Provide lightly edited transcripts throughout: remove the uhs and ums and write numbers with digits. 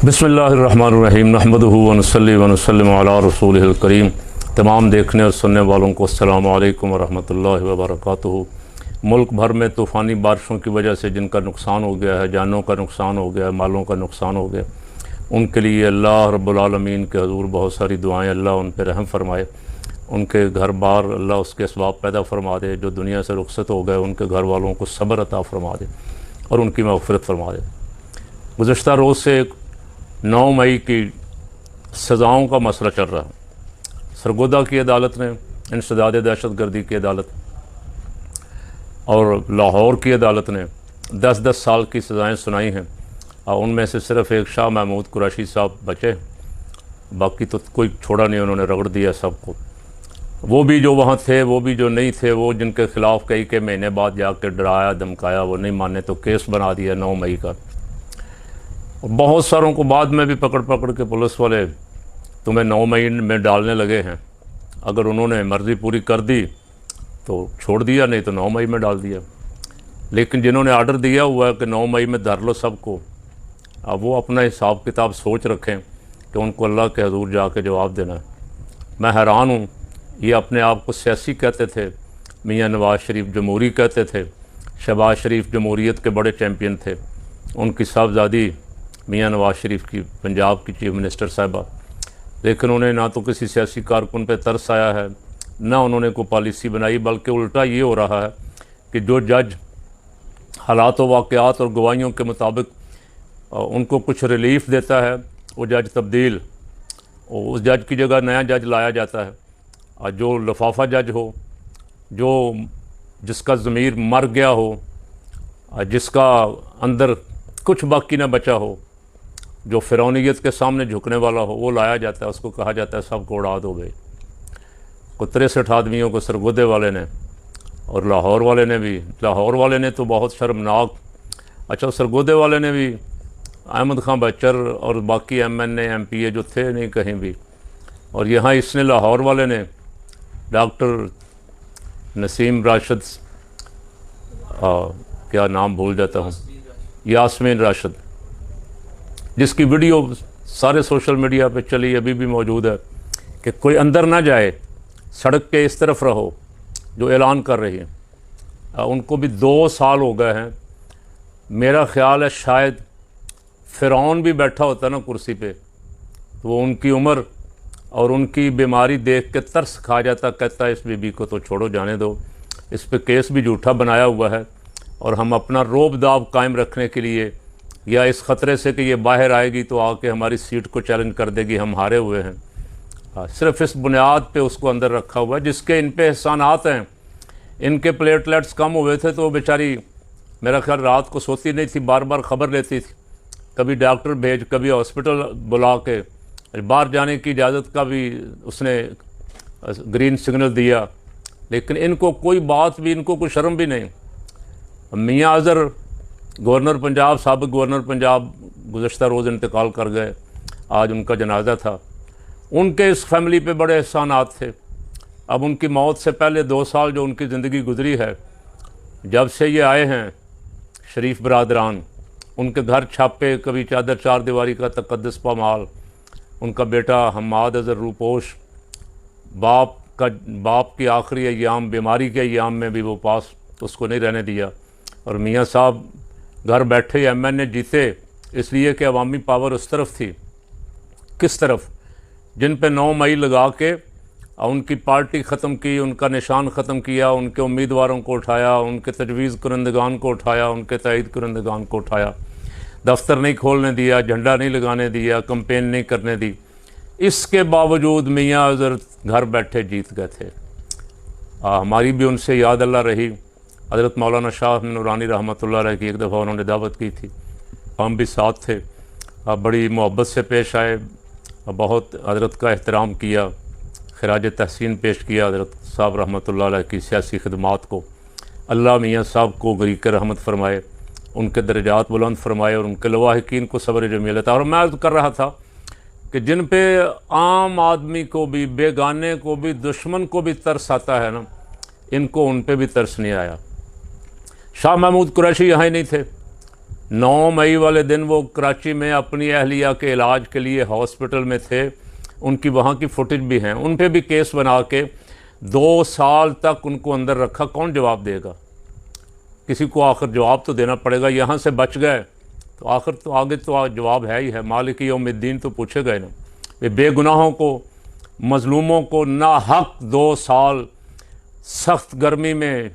बिस्मिल्लाहिर्रहमानिर्रहीम नहमदुहु व नसल्ली व नसल्लिमु अला रसूलिहिल करीम। तमाम देखने और सुनने वालों को अस्सलामु अलैकुम व रहमतुल्लाहि व बरकातुहू। मुल्क भर में तूफ़ानी बारिशों की वजह से जिनका नुकसान हो गया है, जानों का नुकसान हो गया है, मालों का नुकसान हो गया, उनके लिए अल्लाह रब्बुल आलमीन के हज़ूर बहुत सारी दुआएँ, अल्लाह उन पर रहम फरमाए, उनके घर बार अल्लाह उसके असबाब पैदा फरमा दे, जो दुनिया से रुखसत हो गए उनके घर वालों को सब्र अता फरमा दे और उनकी मग़फ़िरत फरमा दे। गुज़श्ता रोज़ से 9 मई की सज़ाओं का मसला चल रहा है। सरगोदा की अदालत ने, इंसदाद दहशत गर्दी की अदालत और लाहौर की अदालत ने 10-10 साल की सज़ाएँ सुनाई हैं और उनमें से सिर्फ़ एक शाह महमूद कुरैशी साहब बचे, बाकी तो कोई छोड़ा नहीं, उन्होंने रगड़ दिया सबको। वो भी जो वहाँ थे, वो भी जो नहीं थे, वो जिनके ख़िलाफ़ कई महीने बाद जाकर डराया धमकाया, वो नहीं माने तो केस बना दिया 9 मई का। बहुत सारों को बाद में भी पकड़ पकड़ के पुलिस वाले तुम्हें 9 मई में डालने लगे हैं। अगर उन्होंने मर्ज़ी पूरी कर दी तो छोड़ दिया, नहीं तो 9 मई में डाल दिया। लेकिन जिन्होंने आर्डर दिया हुआ है कि 9 मई में धर लो सबको, अब वो अपना हिसाब किताब सोच रखें कि उनको अल्लाह के हज़ूर जाके जवाब देना है। मैं हैरान हूँ, ये अपने आप को सियासी कहते थे, मियाँ नवाज़ शरीफ जमहूरी कहते थे, शहबाज शरीफ जमहूरियत के बड़े चैम्पियन थे, उनकी साहबजादी मियाँ नवाज़ शरीफ की पंजाब की चीफ मिनिस्टर साहिबा, लेकिन उन्हें ना तो किसी सियासी कारकुन पे तरस आया है, ना उन्होंने कोई पॉलिसी बनाई, बल्कि उल्टा ये हो रहा है कि जो जज हालात व वाक़यात और गवाहियों के मुताबिक उनको कुछ रिलीफ़ देता है, वो जज तब्दील, उस जज की जगह नया जज लाया जाता है। और जो लफाफा जज हो, जो जिसका ज़मीर मर गया हो, जिसका अंदर कुछ बाकी ना बचा हो, जो फ़िरौनियत के सामने झुकने वाला हो, वो लाया जाता है। उसको कहा जाता है सबको उड़ा दो भाई। को 63 आदमियों को सरगोदे वाले ने और लाहौर वाले ने भी, लाहौर वाले ने तो बहुत शर्मनाक, अच्छा सरगोदे वाले ने भी अहमद खां बच्चर और बाकी MNA MPA जो थे नहीं कहीं भी, और यहाँ इसने लाहौर वाले ने डॉक्टर नसीम राशिद, क्या नाम भूल जाता हूँ, यास्मीन राशिद, जिसकी वीडियो सारे सोशल मीडिया पे चली, अभी भी मौजूद है, कि कोई अंदर ना जाए, सड़क के इस तरफ रहो, जो ऐलान कर रही है। उनको भी 2 साल हो गए हैं। मेरा ख्याल है शायद फ़िरौन भी बैठा होता ना कुर्सी पे, तो वो उनकी उम्र और उनकी बीमारी देख के तरस खा जाता, कहता है इस बीबी को तो छोड़ो, जाने दो, इस पे केस भी झूठा बनाया हुआ है, और हम अपना रोब दाब कायम रखने के लिए, या इस ख़तरे से कि ये बाहर आएगी तो आके हमारी सीट को चैलेंज कर देगी, हम हारे हुए हैं, सिर्फ़ इस बुनियाद पे उसको अंदर रखा हुआ है, जिसके इन पे एहसानात हैं। इनके प्लेटलेट्स कम हुए थे तो बेचारी मेरा ख्याल रात को सोती नहीं थी, बार बार ख़बर लेती थी, कभी डॉक्टर भेज, कभी हॉस्पिटल बुला के, बाहर जाने की इजाज़त का भी उसने ग्रीन सिग्नल दिया। लेकिन इनको कोई बात भी, इनको कोई शर्म भी नहीं। मियाँ अज़हर गवर्नर पंजाब, साबिक़ गवर्नर पंजाब, गुज़श्ता रोज़ इंतकाल कर गए, आज उनका जनाजा था। उनके इस फैमिली पे बड़े एहसानात थे। अब उनकी मौत से पहले 2 साल जो उनकी ज़िंदगी गुज़री है, जब से ये आए हैं शरीफ बरादरान, उनके घर छापे, कभी चादर चार दीवारी का तकद्दुस पामाल, उनका बेटा हम्माद अज़हर रूपोश, बाप की आखिरी अय्याम, बीमारी के अय्याम में भी वो पास उसको नहीं रहने दिया। और मियाँ साहब घर बैठे MNA जीते इसलिए कि अवामी पावर उस तरफ थी, किस तरफ, जिन पे 9 मई लगा के उनकी पार्टी ख़त्म की, उनका निशान ख़त्म किया, उनके उम्मीदवारों को उठाया, उनके तजवीज़ कुरंदगान को उठाया, उनके तईद कुरंदगान को उठाया, दफ्तर नहीं खोलने दिया, झंडा नहीं लगाने दिया, कैंपेन नहीं करने दी। इसके बावजूद मियाँ अज़हर घर बैठे जीत गए थे। हमारी भी उनसे याद अल्लाह रही। हज़रत मौलाना शाह नूरानी रहमतुल्लाह अलैह की एक दफ़ा उन्होंने दावत की थी, हम भी साथ थे, बड़ी मोहब्बत से पेश आए, बहुत हज़रत का एहतराम किया, खराज तहसीन पेश किया हज़रत साहब रहमतुल्लाह अलैह की सियासी खिदमात को। अल्लाह मियाँ साहब को गरीक रहमत फ़रमाए, उनके दर्जात बुलंद फ़रमाए और उनके लवाहिकीन को सब्र जमील अता। और मैं अर्ज़ कर रहा था कि जिन पे आम आदमी को भी, बेगाने को भी, दुश्मन को भी तरस आता है ना, इनको उन पे भी तरस नहीं आया। शाह महमूद कुरैशी यहाँ ही नहीं थे, 9 मई वाले दिन वो कराची में अपनी अहलिया के इलाज के लिए हॉस्पिटल में थे, उनकी वहाँ की फुटेज भी हैं। उन पे भी केस बना के 2 साल तक उनको अंदर रखा। कौन जवाब देगा? किसी को आखिर जवाब तो देना पड़ेगा। यहाँ से बच गए तो आखिर तो आगे तो जवाब है ही है, मालिक यौमिद्दीन तो पूछेगा ही ना। वे बेगुनाहों को, मजलूमों को नाहक 2 साल सख्त गर्मी में,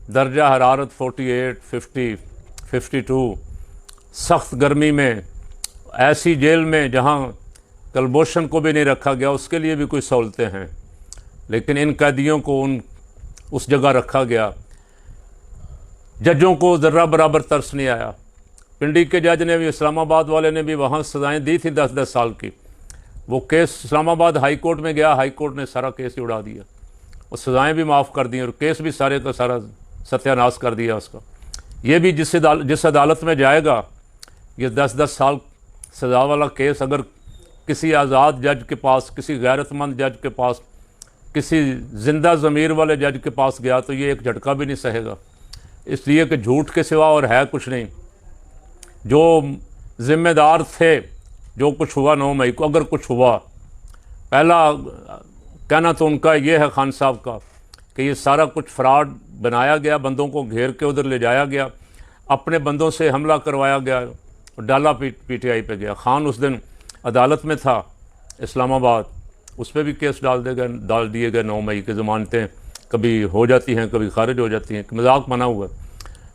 दर्जा हरारत 48, 50, 52, सख्त गर्मी में, ऐसी जेल में जहाँ कलभूषण को भी नहीं रखा गया, उसके लिए भी कोई सहूलतें हैं, लेकिन इन कैदियों को उस जगह रखा गया। जजों को ज़र्रा बराबर तरस नहीं आया। पिंडी के जज ने भी, इस्लामाबाद वाले ने भी वहाँ सज़ाएँ दी थी 10-10 साल की। वो केस इस्लामाबाद हाई कोर्ट में गया, हाई कोर्ट ने सारा केस ही उड़ा दिया और सज़ाएँ भी माफ़ कर दी और केस भी सारे का सारा सत्यानाश कर दिया उसका। ये भी जिस अदालत में जाएगा, ये 10-10 साल सज़ा वाला केस अगर किसी आज़ाद जज के पास, किसी गैरतमंद जज के पास, किसी जिंदा ज़मीर वाले जज के पास गया तो ये एक झटका भी नहीं सहेगा, इसलिए कि झूठ के सिवा और है कुछ नहीं। जो ज़िम्मेदार थे, जो कुछ हुआ 9 मई को, अगर कुछ हुआ, पहला कहना तो उनका ये है खान साहब का कि ये सारा कुछ फ्रॉड बनाया गया, बंदों को घेर के उधर ले जाया गया, अपने बंदों से हमला करवाया गया और डाला पीटीआई पे गया। खान उस दिन अदालत में था इस्लामाबाद, उस पर भी केस डाल दिए गए। 9 मई की ज़मानतें कभी हो जाती हैं, कभी खारिज हो जाती हैं। मजाक बना हुआ है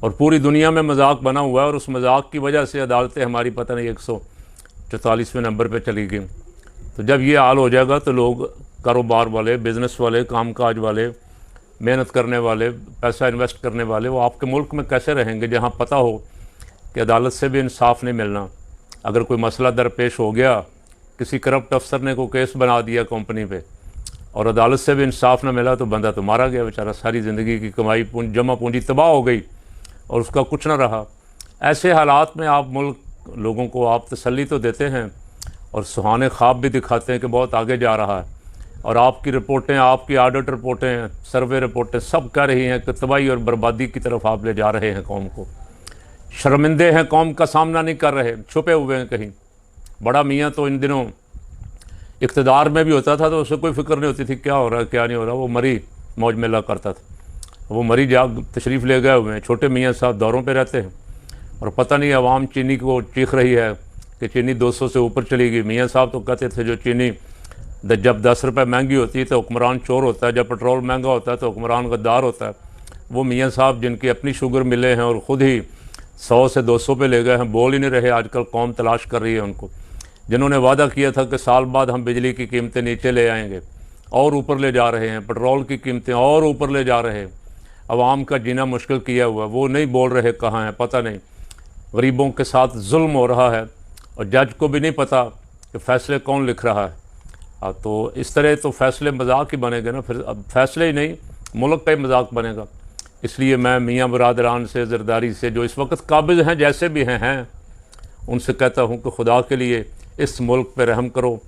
और पूरी दुनिया में मजाक बना हुआ है और उस मजाक की वजह से अदालतें हमारी पता नहीं 144वें नंबर पे चली गई। तो जब ये हाल हो जाएगा तो लोग, कारोबार वाले, बिज़नेस वाले, कामकाज वाले, मेहनत करने वाले, पैसा इन्वेस्ट करने वाले, वो आपके मुल्क में कैसे रहेंगे जहाँ पता हो कि अदालत से भी इंसाफ नहीं मिलना। अगर कोई मसला दरपेश हो गया, किसी करप्ट अफसर ने कोई केस बना दिया कंपनी पे और अदालत से भी इंसाफ न मिला तो बंदा तो मारा गया बेचारा, सारी ज़िंदगी की कमाई जमा पूंजी तबाह हो गई और उसका कुछ ना रहा। ऐसे हालात में आप मुल्क लोगों को आप तसल्ली तो देते हैं और सुहाने ख्वाब भी दिखाते हैं कि बहुत आगे जा रहा है, और आपकी रिपोर्टें, आपकी ऑडिट रिपोर्टें, सर्वे रिपोर्टें सब कह रही हैं कि तबाही और बर्बादी की तरफ आप ले जा रहे हैं कौम को। शर्मिंदे हैं, कौम का सामना नहीं कर रहे, छुपे हुए हैं कहीं। बड़ा मियाँ तो इन दिनों इक़्तिदार में भी होता था तो उसे कोई फ़िक्र नहीं होती थी क्या हो रहा है क्या नहीं हो रहा, वो मरी मौज मेला करता था। वो मरी जाग तशरीफ़ ले गए हुए हैं। छोटे मियाँ साहब दौरों पे रहते हैं और पता नहीं आवाम चीनी को चीख रही है कि चीनी 200 से ऊपर चली गई। मियाँ साहब तो कहते थे जो चीनी जब 10 रुपये महंगी होती है तो हुक्मरान चोर होता है, जब पेट्रोल महंगा होता है तो हुक्मरान गद्दार होता है। वो मियाँ साहब जिनकी अपनी शुगर मिले हैं और ख़ुद ही 100 से 200 पे ले गए हैं, बोल ही नहीं रहे। आजकल कौम तलाश कर रही है उनको, जिन्होंने वादा किया था कि साल बाद हम बिजली की कीमतें नीचे ले आएंगे और ऊपर ले जा रहे हैं, पेट्रोल की कीमतें और ऊपर ले जा रहे हैं। आवाम का जीना मुश्किल किया हुआ, वो नहीं बोल रहे कहाँ हैं पता नहीं। गरीबों के साथ जुल्म हो रहा है और जज को भी नहीं पता कि फ़ैसले कौन लिख रहा है। तो इस तरह तो फ़ैसले मजाक ही बनेंगे ना, फिर अब फ़ैसले ही नहीं, मुल्क का ही मजाक बनेगा। इसलिए मैं मियाँ बरादरान से, ज़रदारी से, जो इस वक्त काबिज़ हैं, जैसे भी हैं, उनसे कहता हूँ कि खुदा के लिए इस मुल्क पे रहम करो,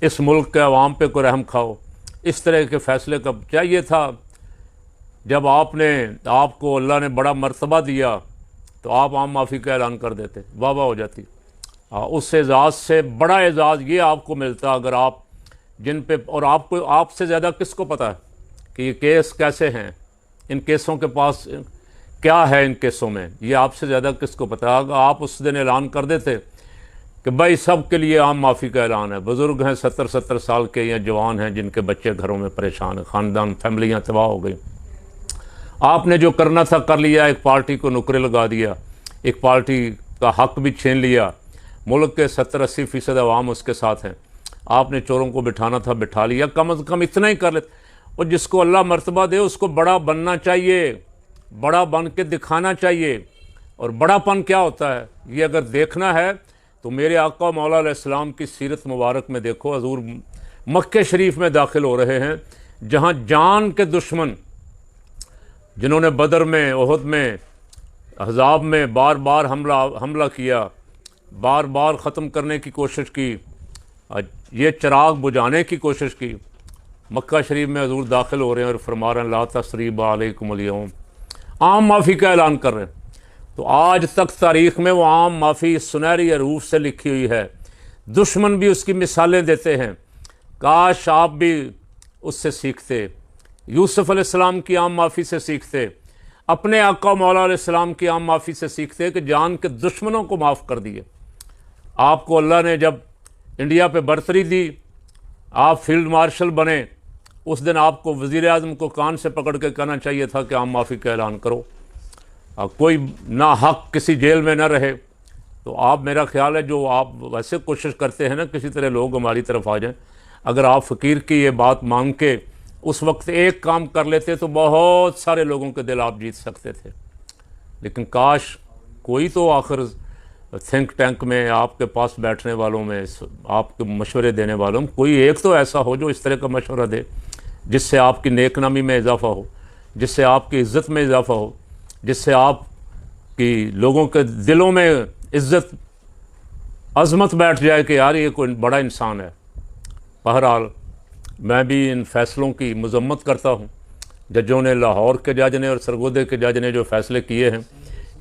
इस मुल्क के अवाम पे को रहम खाओ। इस तरह के फ़ैसले कब चाहिए था? जब आपको अल्लाह ने बड़ा मर्तबा दिया तो आप आम माफ़ी का ऐलान कर देते, वाह वाह हो जाती। उस एजाज़ से बड़ा एजाज़ ये आपको मिलता अगर आप जिन पे, और आपको, आपसे ज़्यादा किसको पता है कि ये केस कैसे हैं, इन केसों के पास क्या है, इन केसों में, ये आपसे ज़्यादा किसको पता है। अगर आप उस दिन ऐलान कर देते कि भाई सब के लिए आम माफ़ी का ऐलान है, बुज़ुर्ग हैं 70-70 साल के या जवान हैं जिनके बच्चे घरों में परेशान हैं, ख़ानदान फैमिलियाँ तबाह हो गई, आपने जो करना था कर लिया। एक पार्टी को नुकरे लगा दिया, एक पार्टी का हक भी छीन लिया। मुल्क के 70-80% अवाम उसके साथ हैं। आपने चोरों को बिठाना था बिठा लिया, कम से कम इतना ही कर लेते। और जिसको अल्लाह मर्तबा दे उसको बड़ा बनना चाहिए, बड़ा बन के दिखाना चाहिए। और बड़ापन क्या होता है ये अगर देखना है तो मेरे आका मौला अलैहिस्सलाम की सीरत मुबारक में देखो। हजूर मक्के शरीफ में दाखिल हो रहे हैं जहाँ जान के दुश्मन, जिन्होंने बदर में, ओहद में, अहज़ाब में बार बार हमला किया, बार बार ख़त्म करने की कोशिश की, ये चिराग बुझाने की कोशिश की, मक्का शरीफ में हजूर दाखिल हो रहे हैं और फरमा रहे हैं ला तस्रीब अलैकुमुल यौम, आम माफ़ी का ऐलान कर रहे हैं। तो आज तक तारीख़ में वो आम माफ़ी सुनहरी हरूफ से लिखी हुई है। दुश्मन भी उसकी मिसालें देते हैं। काश आप भी उससे सीखते, यूसुफ़ अलैहिस्सलाम की आम माफ़ी से सीखते, अपने आका मौला अलैहिस्सलाम की आम माफ़ी से सीखते कि जान के दुश्मनों को माफ़ कर दिए। आपको अल्लाह ने जब इंडिया पे बरतरी दी, आप फील्ड मार्शल बने, उस दिन आपको वज़ीर आज़म को कान से पकड़ के कहना चाहिए था कि आम माफ़ी का ऐलान करो, कोई ना हक किसी जेल में न रहे। तो आप, मेरा ख्याल है, जो आप वैसे कोशिश करते हैं ना किसी तरह लोग हमारी तरफ आ जाएं, अगर आप फ़कीर की ये बात मान के उस वक्त एक काम कर लेते तो बहुत सारे लोगों के दिल आप जीत सकते थे। लेकिन काश कोई तो आखिर थिंक टैंक में, आपके पास बैठने वालों में, आपके मशवरे देने वालों में कोई एक तो ऐसा हो जो इस तरह का मशवरा दे जिससे आपकी नेकनामी में इजाफ़ा हो, जिससे आपकी इज़्ज़त में इजाफ़ा हो, जिससे आपकी लोगों के दिलों में इज़्ज़त, अज़मत बैठ जाए कि यार ये कोई बड़ा इंसान है। बहरहाल मैं भी इन फ़ैसलों की मज़म्मत करता हूँ। जजों ने, लाहौर के जज ने और सरगोदे के जज ने जो फ़ैसले किए हैं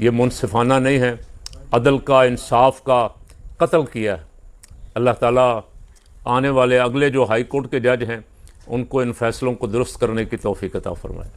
ये मुनसिफ़ाना नहीं है, अदल का, इंसाफ का कत्ल किया है। अल्लाह ताला आने वाले अगले जो हाई कोर्ट के जज हैं उनको इन फ़ैसलों को दुरुस्त करने की तौफ़ीक़ अता फ़रमाए।